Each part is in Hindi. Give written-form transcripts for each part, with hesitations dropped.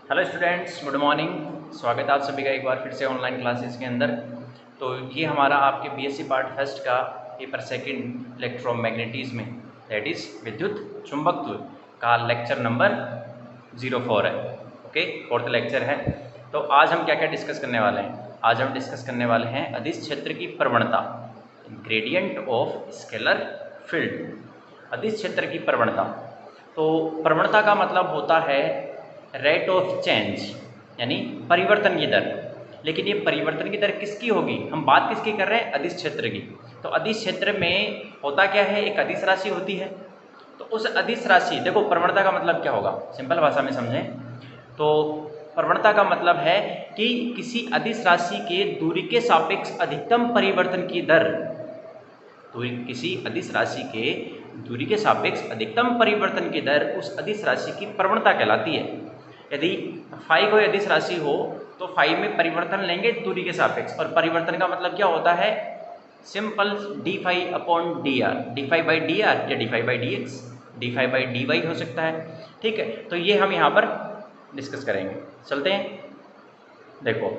Hello students, good morning. स्वागत है आप सभी का एक बार फिर से ऑनलाइन क्लासेस के अंदर। तो ये हमारा आपके बीएससी पार्ट फर्स्ट का पेपर सेकंड इलेक्ट्रोमैग्नेटिज्म में दैट इज़ विद्युत चुंबकत्व का लेक्चर नंबर 04 है। ओके, फोर्थ लेक्चर है। तो आज हम क्या क्या डिस्कस करने वाले हैं? आज हम डिस्कस करने वाले हैं अदिश क्षेत्र की प्रवणता, ग्रेडियंट ऑफ स्केलर फील्ड। अदिश क्षेत्र की प्रवणता, तो प्रवणता का मतलब होता है रेट ऑफ चेंज, यानी परिवर्तन की दर। लेकिन ये परिवर्तन की दर किसकी होगी? हम बात किसकी कर रहे हैं? अदिश क्षेत्र की। तो अदिश क्षेत्र में होता क्या है? एक अदिश राशि होती है। तो उस अदिश राशि, देखो प्रवणता का मतलब क्या होगा, सिंपल भाषा में समझें तो प्रवणता का मतलब है कि किसी अदिश राशि के दूरी के सापेक्ष अधिकतम परिवर्तन की दर, किसी अदिश राशि के दूरी के सापेक्ष अधिकतम परिवर्तन की दर उस अदिश राशि की प्रवणता कहलाती है। यदि फाई कोई अदिश राशि हो तो फाई में परिवर्तन लेंगे दूरी के सापेक्ष, और परिवर्तन का मतलब क्या होता है? Simple D phi upon D R, D phi by D R या D phi by D X, D phi by D Y हो सकता है। ठीक है, तो ये हम यहाँ पर डिस्कस करेंगे। चलते हैं, देखो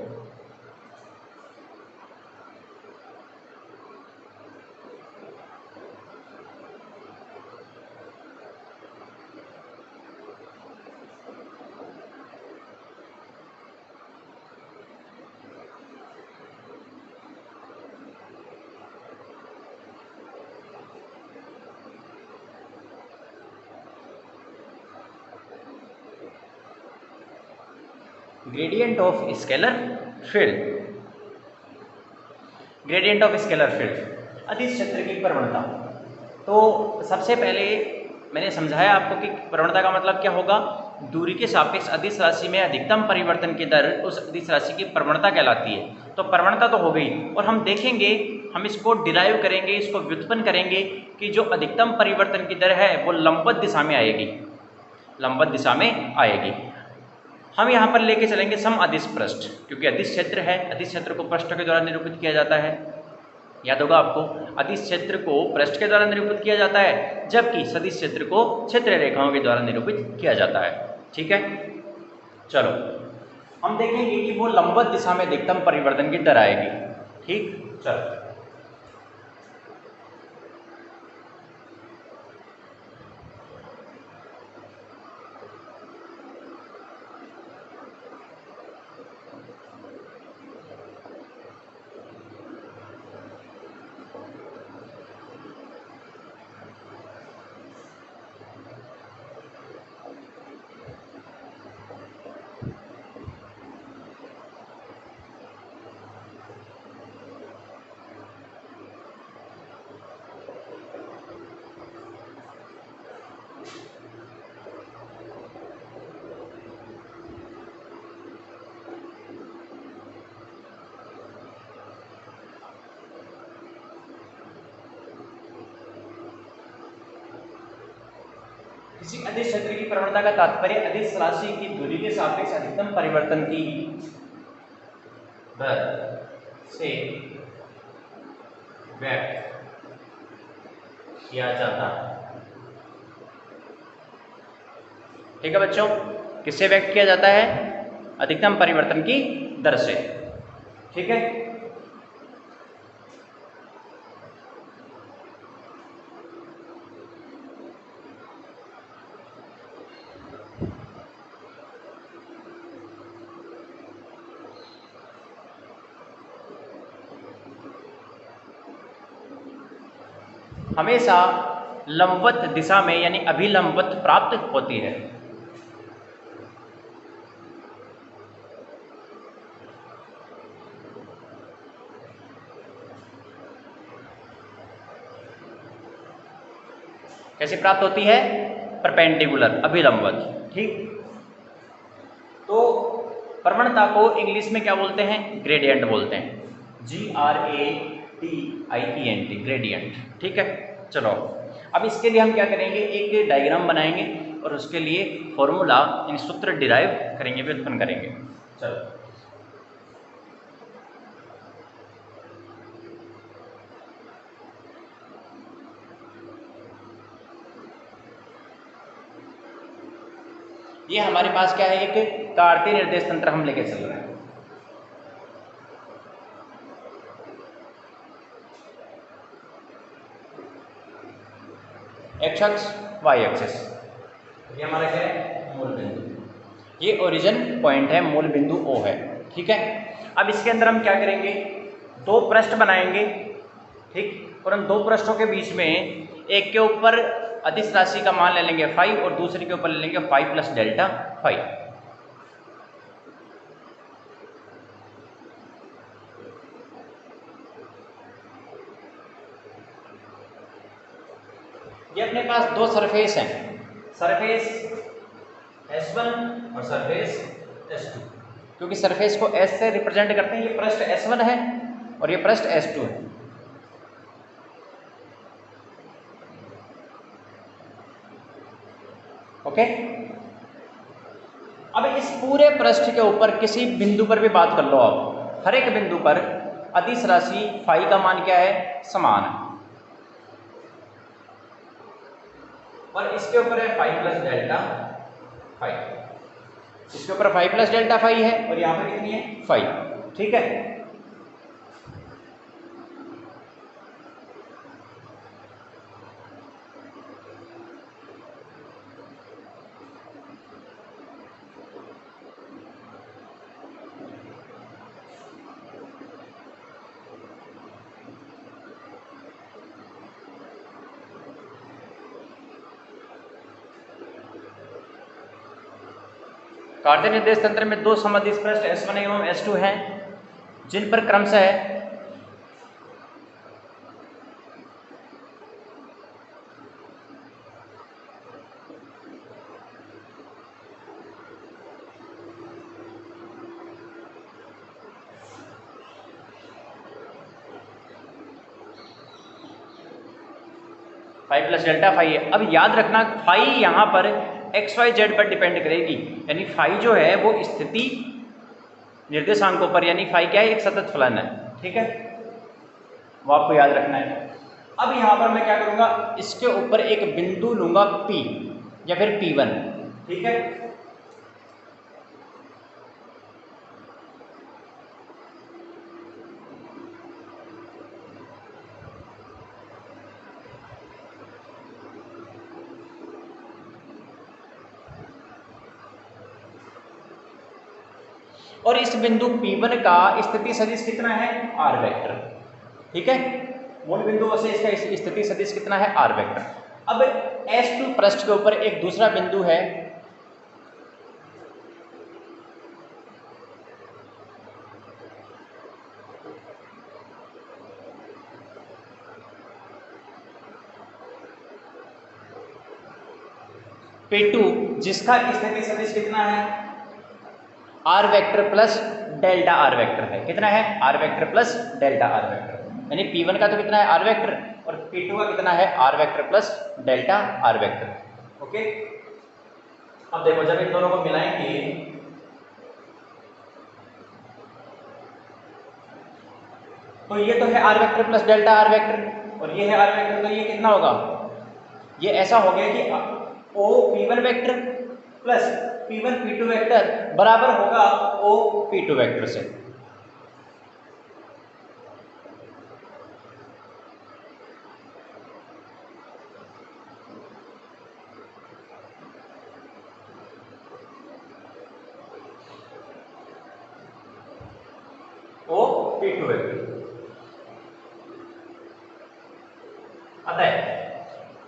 gradient of scalar field, gradient of scalar field, अदिश क्षेत्र की प्रवणता। तो सबसे पहले मैंने समझाया आपको कि प्रवणता का मतलब क्या होगा। दूरी के सापेक्ष अदिश राशि में अधिकतम परिवर्तन की दर उस अदिश राशि की प्रवणता कहलाती है। तो प्रवणता तो हो गई, और हम देखेंगे, हम इसको डिराइव करेंगे, इसको व्युत्पन्न करेंगे कि जो अधिकतम परिवर्तन की दर है वो लंबवत दिशा में आएगी, लंबवत दिशा में आएगी। हम यहाँ पर लेके चलेंगे सम अदिश पृष्ठ, क्योंकि अदिश क्षेत्र है, अदिश क्षेत्र को पृष्ठ के द्वारा निरूपित किया जाता है। याद होगा आपको, अदिश क्षेत्र को पृष्ठ के द्वारा निरूपित किया जाता है, जबकि सदिश क्षेत्र को क्षेत्र रेखाओं के द्वारा निरूपित किया जाता है। ठीक है, चलो हम देखेंगे कि वो लंबवत दिशा में अधिकतम परिवर्तन की दर आएगी। ठीक, चलो किसी अदिश क्षेत्र की प्रवणता का तात्पर्य अदिश राशि की दूरी के सापेक्ष अधिकतम परिवर्तन की दर से व्यक्त किया जाता है। ठीक है बच्चों, किससे व्यक्त किया जाता है? अधिकतम परिवर्तन की दर से। ठीक है, हमेशा लंबवत दिशा में यानी अभिलंबवत प्राप्त होती है। कैसे प्राप्त होती है? परपेंडिकुलर, अभिलंबवत। ठीक, तो प्रवणता को इंग्लिश में क्या बोलते हैं? ग्रेडियंट बोलते हैं, GRADIENT, ग्रेडियंट। ठीक है, चलो अब इसके लिए हम क्या करेंगे, एक डायग्राम बनाएंगे और उसके लिए फॉर्मूला इन सूत्र डिराइव करेंगे, व्युत्पन्न करेंगे। चलो ये हमारे पास क्या है, एक कार्तीय निर्देश तंत्र हम लेके चल रहे हैं। एक्स अक्ष वाई एक्सिस, ये हमारा क्या है, मूल बिंदु, ये ओरिजिन पॉइंट है, मूल बिंदु O है। ठीक है, अब इसके अंदर हम क्या करेंगे, दो पृष्ठ बनाएंगे। ठीक, और उन दो पृष्ठों के बीच में एक के ऊपर अदिश राशि का मान ले लेंगे फाई और दूसरे के ऊपर ले लेंगे फाई प्लस डेल्टा फाई। ये अपने पास दो सरफेस हैं, सरफेस S1 और सरफेस S2, क्योंकि सरफेस को S से रिप्रेजेंट करते हैं। ये पृष्ठ S1 है और ये पृष्ठ S2 है। ओके, अब इस पूरे पृष्ठ के ऊपर किसी बिंदु पर भी बात कर लो आप, हर एक बिंदु पर अदिश राशि फाई का मान क्या है, समान है, और इसके ऊपर है फाई प्लस डेल्टा फाई, इसके ऊपर फाई प्लस डेल्टा फाई है और यहाँ पर कितनी है, फाई। ठीक है, कार्तीय निर्देश तंत्र में दो समअदिश पृष्ठ S1 एवं S2 हैं, जिन पर क्रमशः फाई प्लस डेल्टा फाई है। अब याद रखना, फाई यहाँ पर एक्स वाई जेड पर डिपेंड करेगी, यानी फाई जो है वो स्थिति निर्देशांकों पर, यानी फाई क्या है, एक सतत फलन है। ठीक है, वो आपको याद रखना है। अब यहाँ पर मैं क्या करूँगा, इसके ऊपर एक बिंदु लूंगा P या फिर P1। ठीक है, और इस बिंदु P1 का स्थिति सदिश कितना है, R वेक्टर। ठीक है, मूल बिंदु से इसका स्थिति सदिश कितना है, R वेक्टर। अब S2 पृष्ठ के ऊपर एक दूसरा बिंदु है P2, जिसका स्थिति सदिश कितना है, R vector plus delta R vector है। कितना है, R vector plus delta R vector, यानी P1 का तो कितना है, R वेक्टर, और P2 का कितना है, R vector plus delta R vector. Okay, अब देखो जब इन दोनों को मिलाएंगे तो ये तो है R vector plus delta R vector और ये है R वेक्टर, तो ये कितना होगा, ये ऐसा हो गया कि O P1 vector plus P1 P2 vector बराबर होगा O P2 वेक्टर से। O P2 vector. अतः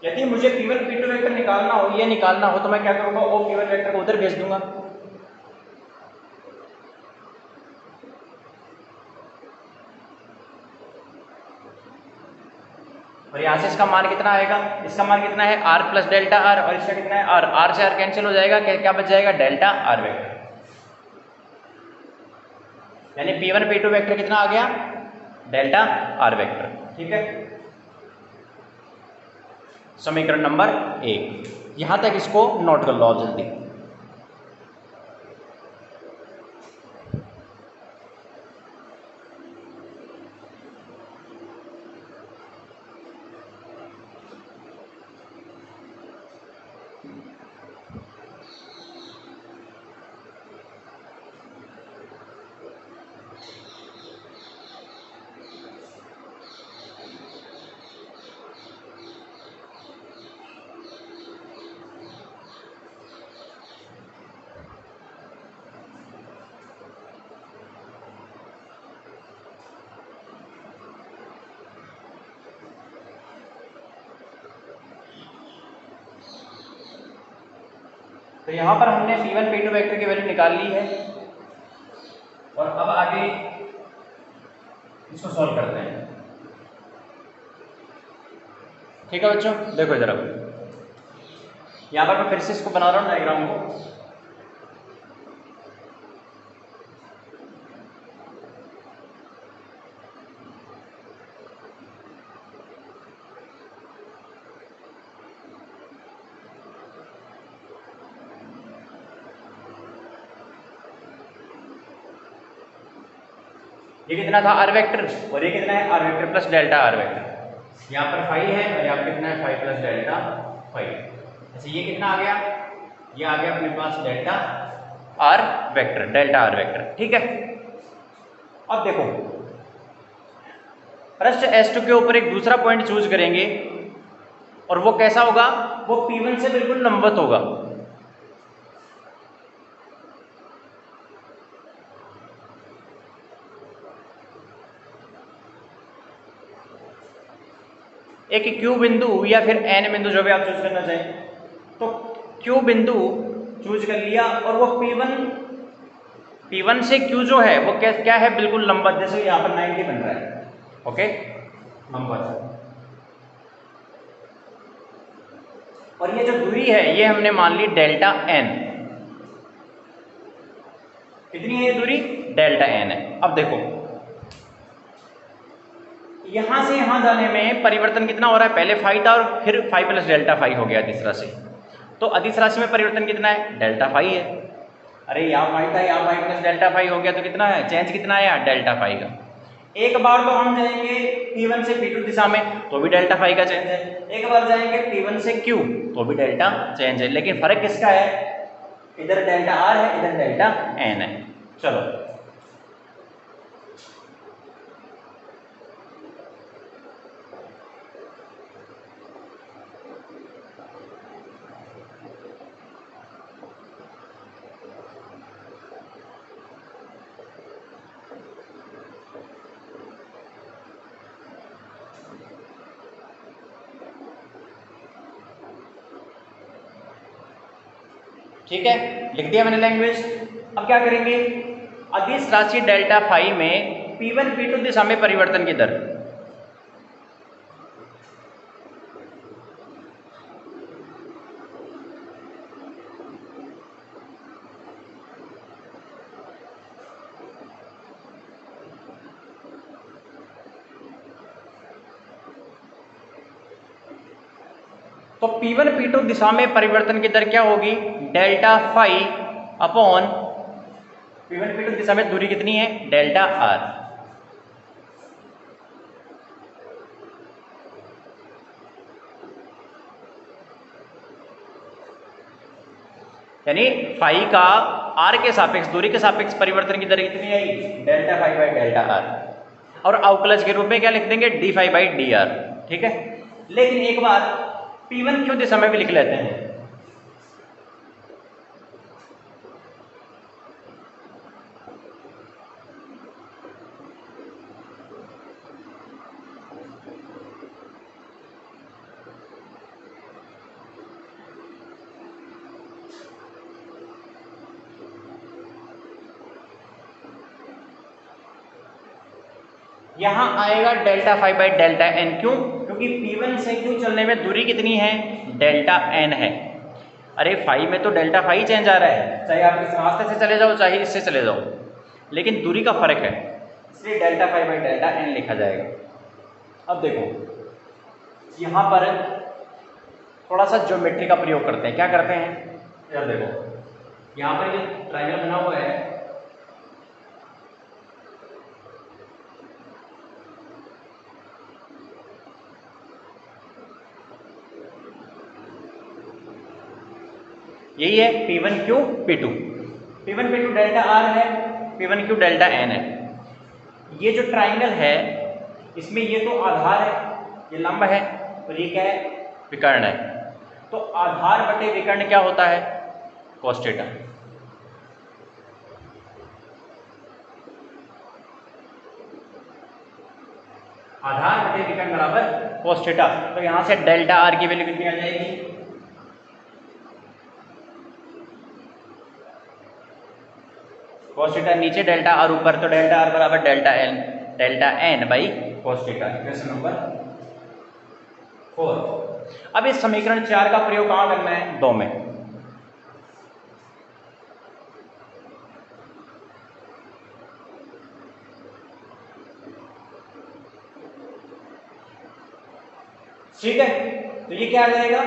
यदि मुझे P1 P2 वेक्टर निकालना हो, ये निकालना हो, तो मैं क्या करूंगा, O P1 वेक्टर को उधर भेज दूंगा, और यहाँ से इसका मान कितना आएगा, इसका मान कितना है, R प्लस डेल्टा R, और इसका कितना है, R। R से R कैंसिल हो जाएगा, क्या बच जाएगा, डेल्टा R वेक्टर, यानी P1 P2 वेक्टर कितना आ गया, डेल्टा R वेक्टर। ठीक है, समीकरण नंबर 1। यहां तक इसको नोट कर लो आप जल्दी। तो यहाँ पर हमने P1 P2 वेक्टर की वैल्यू निकाल ली है और अब आगे इसको सॉल्व करते हैं। ठीक है बच्चों, देखो इधर अब यहाँ पर मैं फिर से इसको बना रहा हूँ डायग्राम को। ये कितना था आर वेक्टर और ये कितना है r vector plus delta are vector. यहाँ पर फाइव है और यहाँ पर कितना है 5 प्लस डेल्टा 5। अच्छा ये कितना आ गया, ये आ गया अपने पास delta are vector, delta are vector. ठीक है, अब देखो प्रश्न S2 के ऊपर एक दूसरा पॉइंट चूज करेंगे और वो कैसा होगा, वो P1 से बिल्कुल लंबवत होगा। एक Q बिंदु या फिर N बिंदु जो भी आप चूज करना चाहें, तो Q बिंदु चूज कर लिया और वो P1 से Q जो है वो क्या है, बिल्कुल लंबवत, जैसे यहाँ पर 90 बन रहा है। ओके, लंबवत। और ये जो दूरी है ये हमने मान ली डेल्टा n। कितनी है ये दूरी, डेल्टा n है। अब देखो यहां से यहां जाने में परिवर्तन कितना हो रहा है, पहले 5 था और फिर 5 प्लस डेल्टा 5 हो गया अदिश राशि। तो अदिश राशि में परिवर्तन कितना है, डेल्टा 5 है। अरे यहाँ 5 था, यहाँ 5 प्लस डेल्टा 5 हो गया, तो कितना है, चेंज कितना आया, डेल्टा 5 का। एक बार तो हम जाएंगे P1 से P2 दिशा में तो भी डेल्टा 5 का चेंज है, एक बार जाएंगे P1 से Q तो भी डेल्टा चेंज है, लेकिन फर्क किसका है, इधर डेल्टा R है, इधर डेल्टा N है। चलो ठीक है, लिख दिया मैंने लैंग्वेज। अब क्या करेंगे, अदिश राशि डेल्टा 5 में P1 P2 दिशा में परिवर्तन की दर, तो P1 P2 दिशा में परिवर्तन की दर क्या होगी, डेल्टा 5 अपॉन P1 P2 दिशा में दूरी कितनी है, डेल्टा R। यानी 5 का R के सापेक्ष, दूरी के सापेक्ष परिवर्तन की दर कितनी आई, डेल्टा 5 बाई डेल्टा R। और अवकलज के रूप में क्या लिख देंगे, d5 बाई dr। ठीक है, लेकिन एक बार P1 Q दिशा में भी लिख लेते हैं। यहां आएगा डेल्टा 5 बाई डेल्टा n, क्यों, क्योंकि P1 से Q चलने में दूरी कितनी है, डेल्टा n है। अरे 5 में तो डेल्टा 5 चेंज आ रहा है, चाहे आप इस रास्ते से चले जाओ चाहे इससे चले जाओ, लेकिन दूरी का फर्क है, इसलिए डेल्टा 5 बाई डेल्टा n लिखा जाएगा। अब देखो यहाँ पर थोड़ा सा ज्योमेट्री का प्रयोग करते हैं, क्या करते हैं यार, देखो यहाँ पर जो ट्रायंगल बना हुआ है, यही है P1 Q P2। P1 P2 delta R है, P1 Q डेल्टा N है। ये जो ट्राइंगल है इसमें ये तो आधार है, ये लंब है, और ये क्या है, विकर्ण है। तो आधार बटे विकर्ण क्या होता है, cos थीटा। आधार बटे विकर्ण बराबर cos थीटा। तो यहां से डेल्टा R की वैल्यू कितनी आ जाएगी, cos थीटा नीचे डेल्टा आर ऊपर, तो डेल्टा आर बराबर delta n by cos theta. Equation number 4। अब इस समीकरण 4 का प्रयोग कहाँ करना है? 2 में। ठीक है, तो ये क्या आ जाएगा?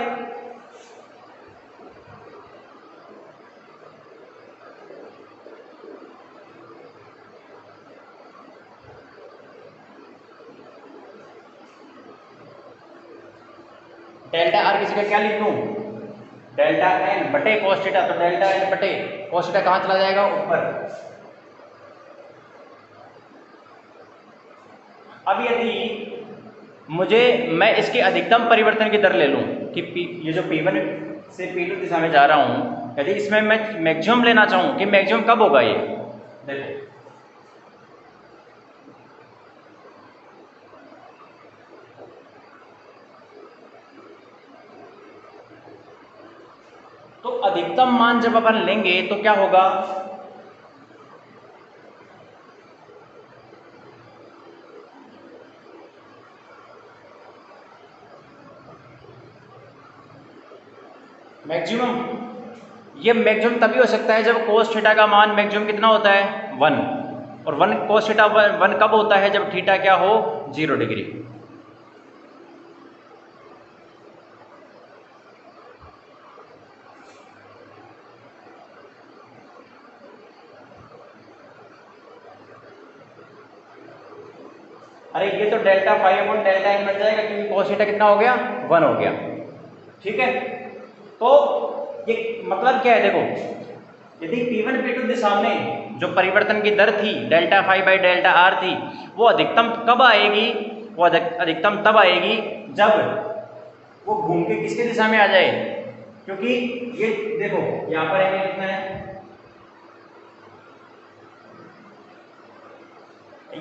डेल्टा आर की जगह क्या लिख दूं? डेल्टा एन बटे cos थीटा, तो डेल्टा एन बटे cos थीटा कहां चला जाएगा? ऊपर। अब यदि मैं इसकी अधिकतम परिवर्तन की दर ले लूं कि ये जो P1 से P2 दिशा में जा रहा हूं, यदि इसमें मैं मैक्सिमम लेना चाहूं कि मैक्सिमम कब होगा ये, देखो तो अधिकतम मान जब अपन लेंगे तो क्या होगा? मैक्सिमम, ये मैक्सिमम तभी हो सकता है जब cos थीटा का मान मैक्सिमम कितना होता है? 1। और 1 cos थीटा 1 कब होता है? जब थीटा क्या हो? 0 डिग्री। अरे ये तो डेल्टा 5 डेल्टा एन बन जाएगा, क्योंकि cos थीटा कितना हो गया? 1 हो गया। ठीक है, तो ये मतलब क्या है? देखो, यदि P1 P2 दिशा में जो परिवर्तन की दर थी डेल्टा 5 बाई डेल्टा आर थी, वो अधिकतम कब आएगी? वो अधिकतम तब आएगी जब वो घूम के किसके दिशा में आ जाए? क्योंकि ये देखो यहाँ पर एंगल कितना है?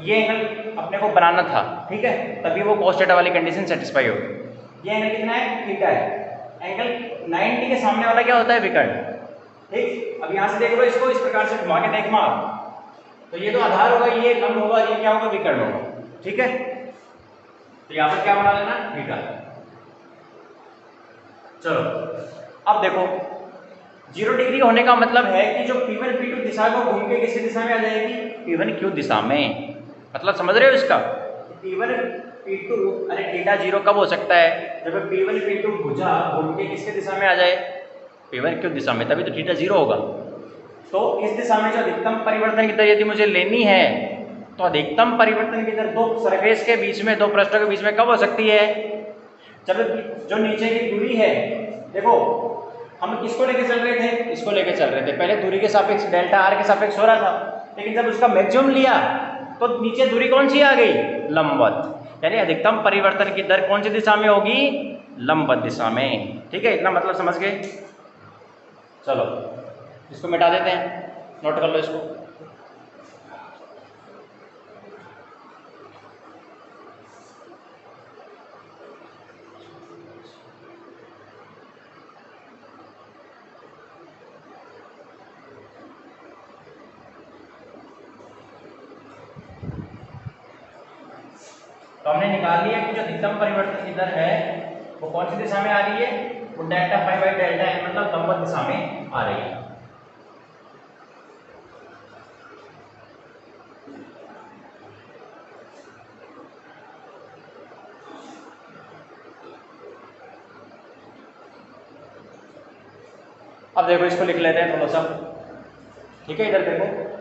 ये एंगल अपने को बनाना था, ठीक है, तभी वो cos थीटा वाली कंडीशन सेटिस्फाई होगी। ये एंगल कितना है? थीटा है। एंगल 90 के सामने वाला क्या होता है? विकर्ण। ठीक, अब यहां से देख लो इसको, इस प्रकार से घुमा के देखना आप, तो ये तो आधार होगा, ये लंब होगा, ये क्या होगा? विकर्ण होगा। ठीक है, तो यहां पर क्या बना लेना? थीटा। चलो अब देखो, 0 डिग्री होने का मतलब है कि जो P1 P2 दिशा को घूम के किसी दिशा में आ जाएगी? P1 Q दिशा में। मतलब समझ रहे हो इसका? P1 P2, अरे थीटा 0 कब हो सकता है? जब P1 P2 भुजा घूम के किसके दिशा में आ जाए? P1 Q दिशा में, तभी तो थीटा 0 होगा। तो इस दिशा में जो अधिकतम परिवर्तन की दर यदि मुझे लेनी है, तो अधिकतम परिवर्तन की दर दो सरफेस के बीच में, दो पृष्ठों के बीच में कब हो सकती है? जब जो नीचे की दूरी है, देखो हम किसको लेके चल रहे थे? इसको लेके चल रहे थे। पहले दूरी के सापेक्ष डेल्टा आर के सापेक्ष हो रहा था, लेकिन जब उसका मैक्सिमम लिया तो नीचे दूरी कौन सी आ गई? लंबवत। यानी अधिकतम परिवर्तन की दर कौन सी दिशा में होगी? लंबवत दिशा में। ठीक है, इतना मतलब समझ गए? चलो इसको मिटा देते हैं, नोट कर लो इसको। तो हमने निकाल लिया कि जो अधिकतम परिवर्तन की दर है वो कौन सी दिशा में आ रही है? वो डेल्टा 5 बाई डेल्टा एन, मतलब लंबवत दिशा में आ रही है। अब देखो इसको लिख लेते हैं थोड़ा सा। ठीक है, इधर देखो,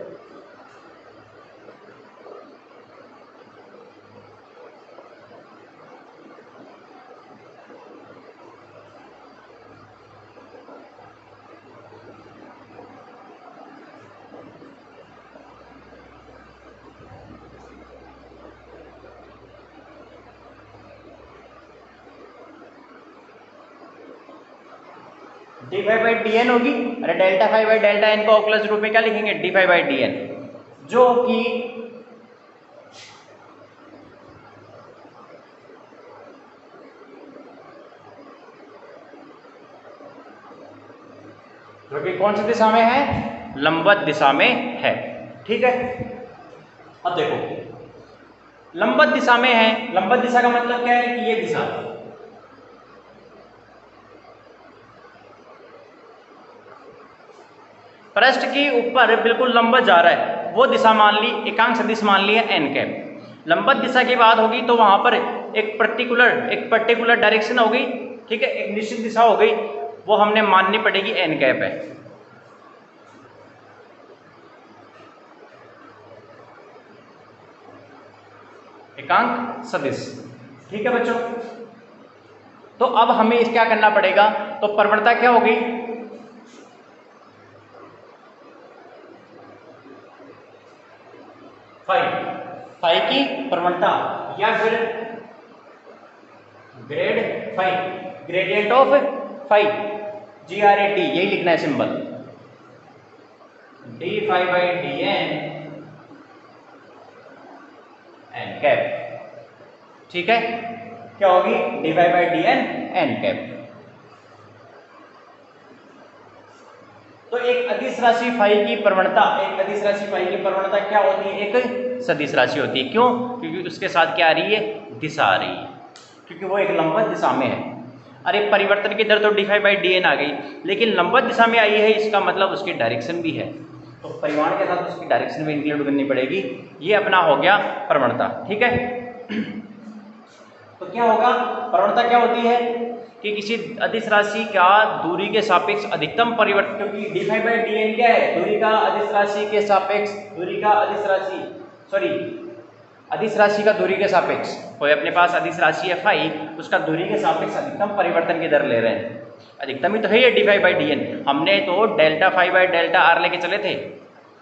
d five by D n होगी। अरे डेल्टा 5 बाई डेल्टा एन को अवकलज रूप में क्या लिखेंगे? D five by D n, जो कि कौन सी दिशा में है? लंबवत दिशा में है। ठीक है। अब देखो लंबवत दिशा में है, लंबवत दिशा का मतलब क्या है कि ये दिशा, पृष्ठ के ऊपर बिल्कुल लंबवत जा रहा है, वो दिशा मान ली, एकांक सदिश मान ली है एन कैप। लंबवत दिशा की बात होगी तो वहां पर एक पर्टिकुलर डायरेक्शन हो गई, ठीक है, एक निश्चित दिशा हो गई, वो हमने माननी पड़ेगी एन कैप है। एकांक सदिश, ठीक है बच्चों। तो अब हमें इस क्या करना पड़ेगा, तो प्रवणता क्या होगी, फाई की प्रवणता या फिर grade phi, gradient of phi, GRAD, यही लिखना है symbol, d phi by D n cap, ठीक है, क्या होगी d phi by D n cap. तो एक अदिश राशि फाई की प्रवणता, एक अदिश राशि फाई की प्रवणता क्या होती है, एक सदिश राशि होती है। क्यों, क्योंकि उसके साथ क्या आ रही है, दिशा आ रही है, क्योंकि वो एक लंबवत दिशा में है। अरे परिवर्तन की दर तो d phi by D N आ गई, लेकिन लंबवत दिशा में आई है, इसका मतलब उसकी डायरेक्शन भी है, तो परिमाण के साथ उसकी डायरेक्शन भी इंक्लूड करनी पड़ेगी। ये अपना हो गया प्रवणता, ठीक है। तो क्या होगा, प्रवणता क्या होती है कि किसी अदिश राशि का दूरी के सापेक्ष अधिकतम परिवर्तन, क्योंकि d phi by D n क्या है, दूरी का अदिश राशि के सापेक्ष, दूरी का अदिश राशि, सॉरी अदिश राशि का दूरी के सापेक्ष, कोई अपने पास अदिश राशि है फाई, उसका दूरी के सापेक्ष अधिकतम परिवर्तन की दर ले रहे हैं, अधिकतम ही तो है ये d phi by D n. हमने तो delta phi by delta r लेके चले थे,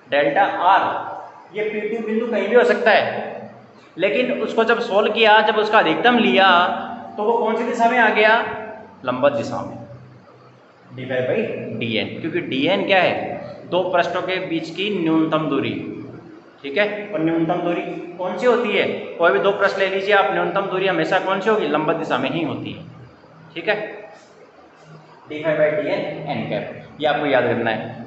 डेल्टा आर ये P2 बिंदु कहीं भी हो सकता है, लेकिन उसको जब सोल्व किया, जब उसका अधिकतम लिया तो वो कौन सी दिशा में आ गया, लंबवत दिशा में, d phi by D n, क्योंकि dn क्या है, दो पृष्ठों के बीच की न्यूनतम दूरी, ठीक है। और न्यूनतम दूरी कौन सी होती है, कोई भी दो पृष्ठ ले लीजिए आप, न्यूनतम दूरी हमेशा कौन सी होगी, लंबवत दिशा में ही होती है, ठीक है, d phi by D n cap, ये आपको याद करना है।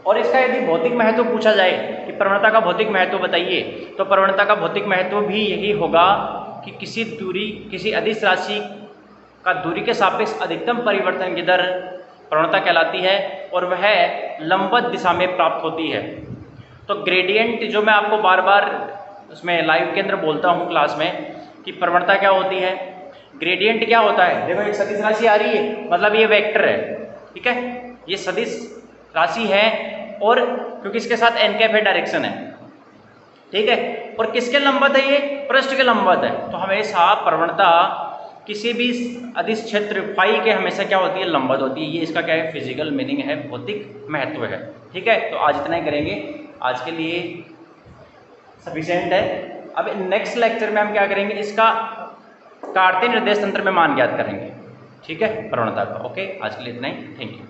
और इसका यदि भौतिक महत्व पूछा जाए कि प्रवणता का भौतिक महत्व बताइए, तो प्रवणता का भौतिक महत्व भी यही होगा कि किसी दूरी, किसी अदिश राशि का दूरी के सापेक्ष अधिकतम परिवर्तन की दर प्रवणता कहलाती है, और वह लंबवत दिशा में प्राप्त होती है। तो ग्रेडियंट, जो मैं आपको बार बार उसमें लाइव के अंदर बोलता हूँ क्लास में कि प्रवणता क्या होती है, ग्रेडियंट क्या होता है, देखो एक सदिश राशि आ रही है, मतलब ये वेक्टर है, ठीक है, ये सदिश राशि है, और क्योंकि इसके साथ एन कैप है, डायरेक्शन है, ठीक है, और किसके लंबवत है, ये पृष्ठ के लंबवत है। तो हमेशा प्रवणता किसी भी अदिश क्षेत्र फाई के हमेशा क्या होती है, लंबवत होती है। ये इसका क्या है, फिजिकल मीनिंग है, भौतिक महत्व है, ठीक है। तो आज इतना ही करेंगे, आज के लिए सफिशिएंट है। अब नेक्स्ट लेक्चर में हम क्या करेंगे, इसका कार्तीय निर्देश तंत्र में मान ज्ञात करेंगे, ठीक है, प्रवणता का। ओके, आज के लिए इतना ही, थैंक यू।